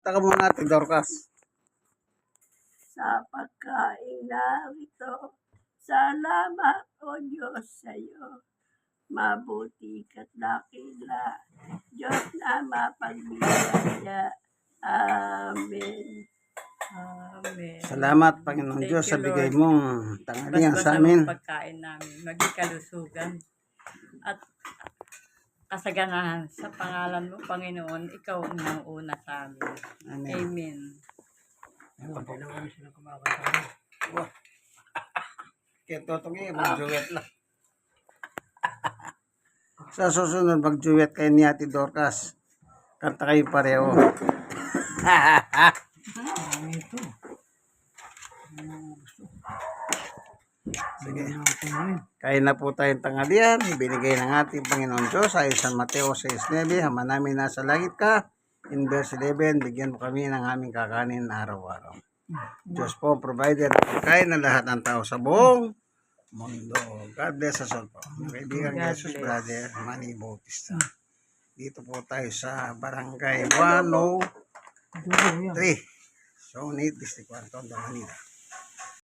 Taka muna natin, Dorcas. Sa pagkain narito, salamat o Diyos sa iyo. Mabuti ka't dakila, Diyos na mapagbigaya. Amen. Amen. Salamat, Panginoon Thank Diyos, you, sa bigay Lord. mong tanghalian Basbasa sa mo amin. ang pagkain namin, maging kalusugan at kasaganahan sa pangalan mo, Panginoon, ikaw ang nauuna sa amin. Amen. Amen. Kaya totoo mag-duet lang. Sa susunod, mag-duet kayo ni Ate Dorcas. Kanta kayo pareho. Sige. Kain na po tayong tanghalian. Binigay ng ating Panginoon Diyos ay San Mateo 6:9. Ama namin nasa langit ka. In verse 11, bigyan mo kami ng aming kakanin araw-araw. Diyos po, provider at pagkain ng lahat ng tao sa buong mundo. God bless us all po. Mga kaibigan, Jesus Brother Manny Bautista. Dito po tayo sa Barangay 103. Zone 8, District 1, Tondo, Manila.